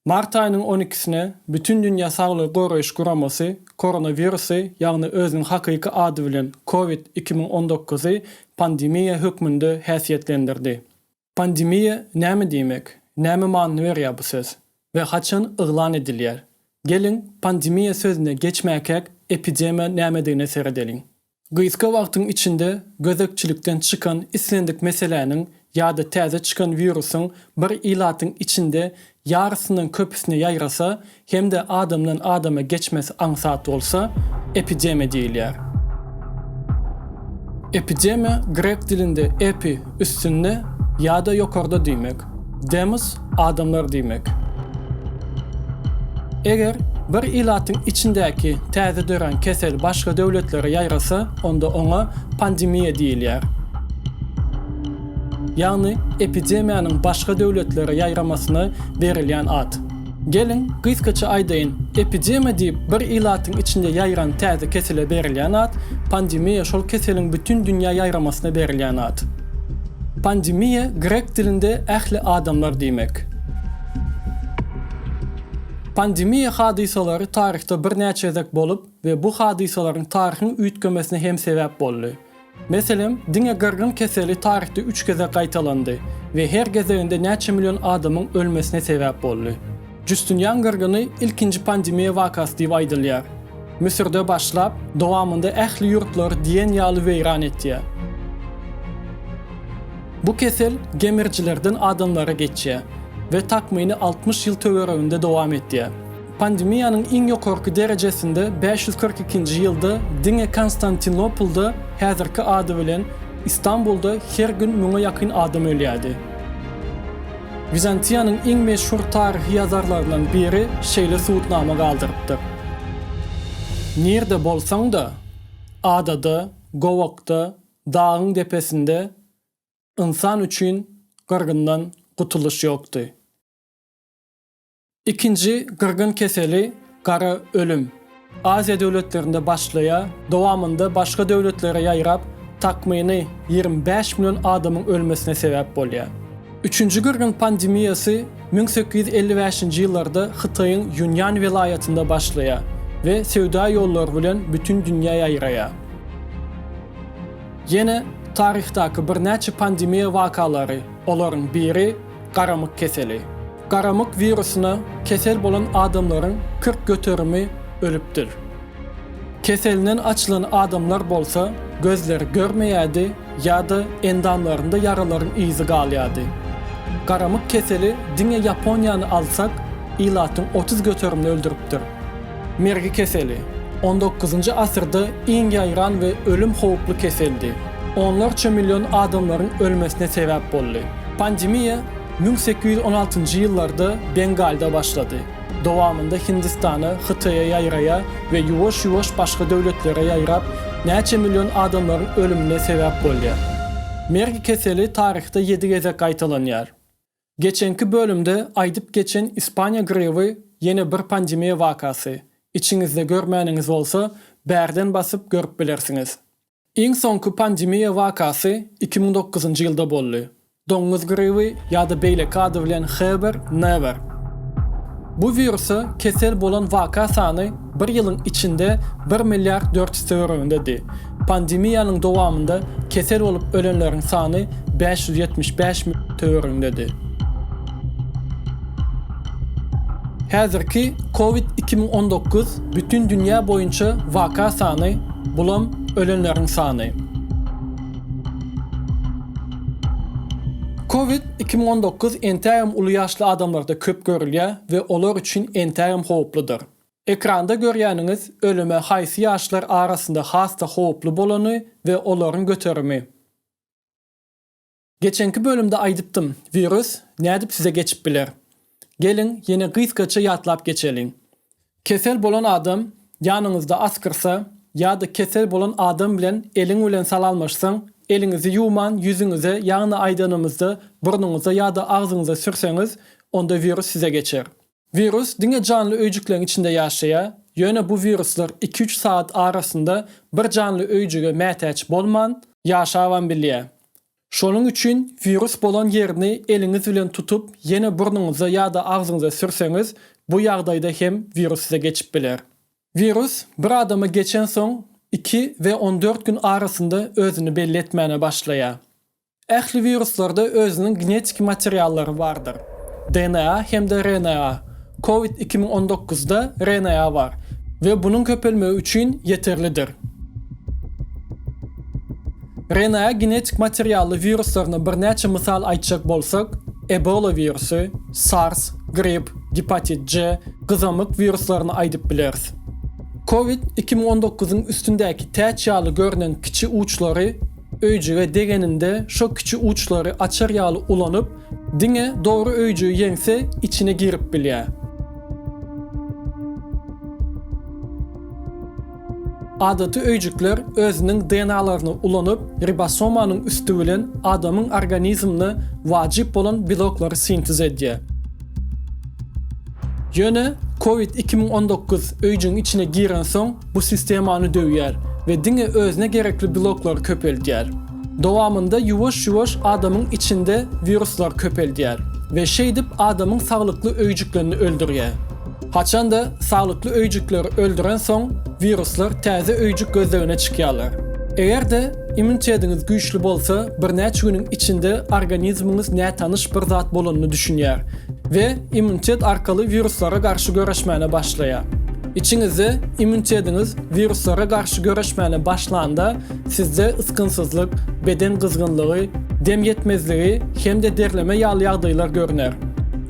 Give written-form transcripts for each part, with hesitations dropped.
Mart ayının 12'sine bütün Dünya Sağlığı Goraýyş Guramasy koronavirusy ýagny özüniň hakyky ady bilen COVID-2019 pandemiýa hökmünde häsiýetlendirdi. Pandemiýa näme diýmek? Näme many berýär bu söz? Ve haçan ıglan edilýär? Gelin pandemiýa sözüne geçmäkek epidemiýa näme diýene seredelin. Gyzky wagtyň içinde gözekçilikden çıkan islendik meseläniň ýa-da täze çıkan virusyň bir ilatyň içinde yarısından köpüsine yayrasa hem de adamdan adama geçmesi ansat olsa epidemi diýilýär. Epidemi Grek dilinde epi üstünde ya da yokarda diýmek. Demos adamlar diýmek. Eger bir ilatyň içindäki täze dören kesel başga döwletlere yayrasa onda ona pandemiýa diýilýär. Yani epidemiýanyň başga döwletlere ýaýramasyna berilýän ad. Gelin gyzkaça aýdaýyn epidemiýa diýip bir ilatyň içinde ýaýran täze kesele berilýän ad, pandemiýa şol keseliň bütün dünýä ýaýramasyna berilýän ad. Pandemiýa Grek dilinde ähli adamlar diýmek. Pandemiýa hadisalary tarihte bir näçe ezek bolup we bu hadisalaryň taryhyny üýtgemesine hem sebäp boldy. Meselem, diňe gyrgyn keseli tarihte 3 keze gaýtalandy we her gezeginde näçe milyon adamyň ölmesine sebäp boldy. Justinian gyrgyny ilkinji pandemiýa wakasy diýip aýdylýar. Misirde başlap, dowamında ähli ýurtlar diýen ýaly weýran etdi. Bu kesel gemircilerden adamlara geçýär ve takmyny 60 ýyl töwereginde dowam etdi. Pandemiýanyň iň ýokarky derejesinde 542-nji ýylda diňe Konstantinopolda häzirki ady bilen Istanbulda her gün 1000'e ýakyn adam ölýärdi. Bizantiýanyň iň meşhur tarihi ýazarlaryndan biri şeýle suwutnama galdyrypdyr. Nirde bolsaň da, adada, gowakda, dagyň depesinde insan üçin gyrgyndan gutuluş ýokdy. İkinci gyrgyn keseli gara ölüm. Aziya döwletlerinde başlaýa, dowamında başga döwletlere ýaýrap, takmyny 25 milyon adamyň ölmesine sebäp bolýar. Üçüncü gyrgyn pandemiýasy 1855-nji ýyllarda Hytaýyň Yunnan vilayetinde başlaýar we sewda ýollary bilen bütün dünýäye ýaýraýar. Ýene tarihtaki bir näçe pandemiýa wakalary, olaryň biri garamyk keseli. Garamyk virusuna kesel bolan adamlaryň 40 göterimi ölüpdir. Keselinden açılan adamlar bolsa gözleri görmeýärdi ýa-da endamlarynda yaralaryň izi galýardy. Garamyk keseli diňe Ýaponiýany alsak ilatyň 30 göterimini öldürüpdir. Mergi keseli 19-njy asyrda iň ýaýran we ölüm howply keseldi. Onlarça milyon adamlaryň ölmesine sebäp boldy. Pandemiýa 1816-njy ýyllarda Bengalda başlady. Dowamında Hindistana, Hytaýa ýaýraýa we ýuwaş-ýuwaş başga döwletlere ýaýrap, näçe milyon adamlaryň ölümine sebäp bolýar. Mergi keseli tarihte 7 geze gaýtalanýar. Geçenki bölümde aýdyp geçen Ispaniýa grewi ýene bir pandemiýa wakasy. İçiňizde görmäniňiz bolsa, bärden basyp görüp bilersiňiz. Iň soňky pandemiýa wakasy 2009-njy ýylda boldy. Doňuz grewi ýa-da beýlek ady bilen H1N1. Bu virusa kesel bolan waka sany bir ýylyň içinde 1 milyar 400 töweregindedi. Pandemiýanyň dowamında kesel bolup ölenleriň sany 575 milyon töweregindedi. Häzirki COVID-2019 bütün dünýä boýunça waka sany, bulam ölenleriň sany. COVID-2019 entäýem uly ýaşly adamlarda köp görülýär we olar üçin entäýem howpludyr. Ekranda görýäniňiz ölüme haýsy ýaşlar arasynda hasta howplu bolany we olaryň göterimi. Geçenki bölümde aýdypdym, virus nädip size geçip biler. Gelin ýene gyzkaça ýatlap geçelim. Kesel bolan adam ýanyňyzda askyrsa ýa-da kesel bolan adam bilen eliň bilen salalmaşsaň, elinizi yuman yüzünüze ýagny aýdanymyzda burnuňyza ýa-da agzyňyza sürseňiz, onda virus size geçer. Virus diňe canlı öýjükleriň içinde ýaşaýar. Ýöne bu viruslar 2-3 saat arasynda bir canlı öýjüge mätäç bolman ýaşawan bilýär. Şonun üçün virus bolan yerini eliniz bilen tutup yine burnunuza ya da ağzınıza sürseňiz, bu ýagdaýda hem virus size geçip biler. Virus bir adama geçen soň 2 ve 14 gün arasında özünü belli etmene başlaýar. Ähli viruslarda özünün genetik materialları vardır. DNA hem de RNA. COVID-2019'da RNA var ve bunun köpelme üçün yeterlidir. RNA genetik materiallı viruslarına bir näçe misal aýtjak bolsak, Ebola virusu, SARS, grip, hepatit C, kızamık viruslarını aýdyp bileriz. COVID-2019'un üstündäki täç ýaly görünen kiçi uçları öýjüge degeninde şo kiçi uçları açar ýaly ulanyp, diňe dogry öýjügi ýeňse içine girip bilýär. Adaty öýjükler özüniň DNA'laryny ulanyp, ribosomanyň üstü bilen adamyň organizmine wajyp bolan bloklary sintez edýär. Ýöne COVID-2019 öýjüň içine giren soň bu sistemany döwýär ve diňe özüne gerekli bloklary köpeldýär. Dowamında ýuwaş-ýuwaş adamyň içinde viruslar köpeldýär ve şeýdip adamyň saglykly öýjüklerini öldürýär. Haçanda sağlıklı öýjükleri öldüren soň viruslar täze öýjük gözlegine çykýarlar. Eger-de immunitetiňiz güýçli bolsa, bir näçe güniň içinde organizmiňiz nätanış bir zat bolanyny düşünýär ve immunitet arkaly viruslara garşy göreşmäne başlaýar. İçiňizde immunitetiňiz viruslara garşy göreşmäne başlanda sizde ıskınsyzlyk, beden kızgınlygy, dem yetmezligi hem-de derleme ýaly ýagdaýlar görünär.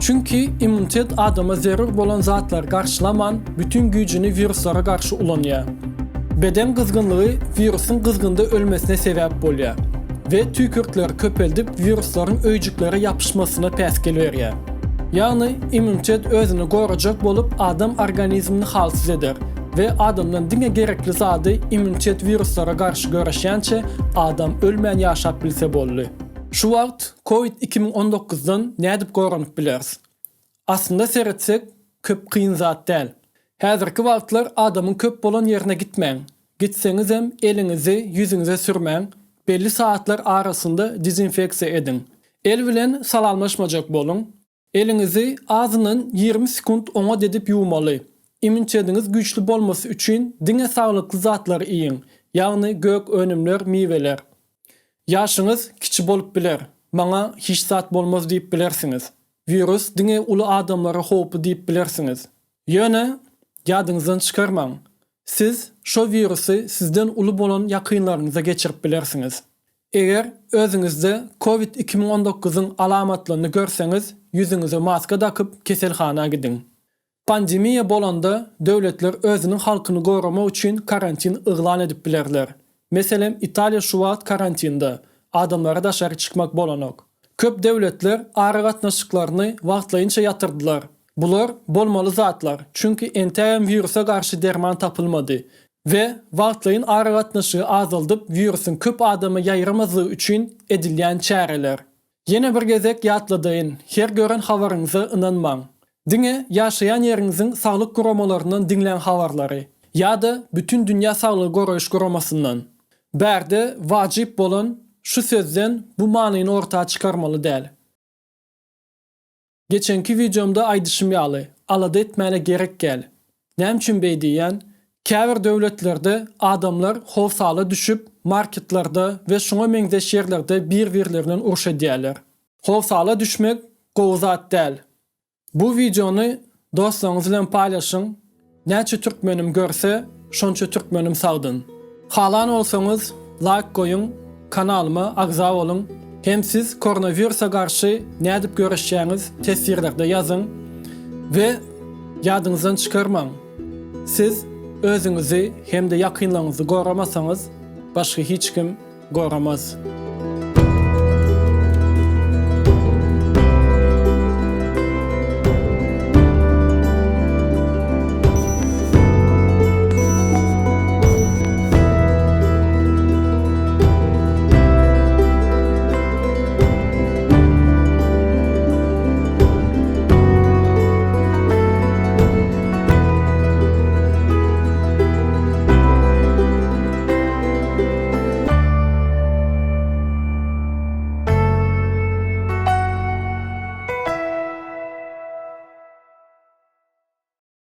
Çünkü immunitet adama zerur bolan zatlar garşylaman bütün gücünü viruslara garşı ulanýar. Beden kızgınlığı virusun kızgında ölmesine sebep bolýar ve tükürtler köpeldip virusların öýjüklere yapışmasına päskel berýär. Yani immunitet özüni gorajak bolup adam organizmini halsız eder ve adamdan diňe gerekli zady immunitet viruslara garşı göreşýänçe adam ölmän ýaşap bilse boldy. Şu wagt COVID-2019'dan nädip goranyp bileriz? Aslında seretsek köp kıyın zat däl. Häzirki wagtlar adamın köp bolan ýerine gitmäň. Gitseňiz hem elinizi ýüzüňize sürmäň, belli saatlar arasında dezinfeksiýa edin. El bilen salalmaşmajak bolun. Elinizi ağzyndan 20 sekund oňa dedip ýuwmaly. İmmunitetiňiz güýçli bolmasy üçin diňe saglykly zatlary iýin, ýagny gök önümler, miweler. Yaşınız kiçi bolup biler. Maňa hiç zat bolmaz diýip bilersiňiz. Virus diňe uly adamlara howpy diýip bilersiňiz. Ýöne ýadyňyzdan çykarmaň. Siz şo virusy sizden uly bolan ýakynlaryňyza geçirip bilersiňiz. Eger özüňizde COVID-2019'un alamatlaryny görseňiz, ýüzüňize maska takyp keselhana gidin. Pandemiýa bolanda döwletler özüniň halkyny goramak üçin karantin yglan edip bilerler. Meselem Italiya şu wagt karantinda, adamlara daşary çykmak bolanok. Köp döwletler ara gatnaşyklaryny wagtlaýynça ýatyrdylar. Bular bolmaly zatlar, çünki entäýän virusa garşy derman tapylmady ve wagtlaýyn ara gatnaşygy azaldyp virusyň köp adamy ýaýramazy üçin edilýän çäreler. Ýene bir gezek ýatladyň, her gören habaryňyza ynanmaň. Diňe ýaşaýan ýeriňiziň saglyk guramalaryndan diňlen habarlary ýa-da bütün dünýä saglygy goraýyş guramasyndan. Bärde wajyp bolan şu sözden bu manyny ortağa çykarmaly däl. Geçenki videomda aýdyşym ýaly, alada etmäne gerek gel. Näme üçin beýdiýän? Käbir döwletlerde adamlar howsala düşüp marketlarda we şoňa meňzeş ýerlerde bir-birlerinden uruş edýärler. Howsala düşmek gowy zat däl. Bu videonu dostlaryňyz bilen paýlaşyň. Näçe türkmenim görse, şonça türkmenim sagdyn. Halan olsaňyz like goýun, kanalyma agza bolun. Hem siz koronavirusa garşy nädip göreşýäňiz tesirlerde ýazyn we ýadyňyzdan çykarmaň. Siz özüňizi hem de ýakynlaryňyzy goramasaňyz, başga hiç kim goramaz.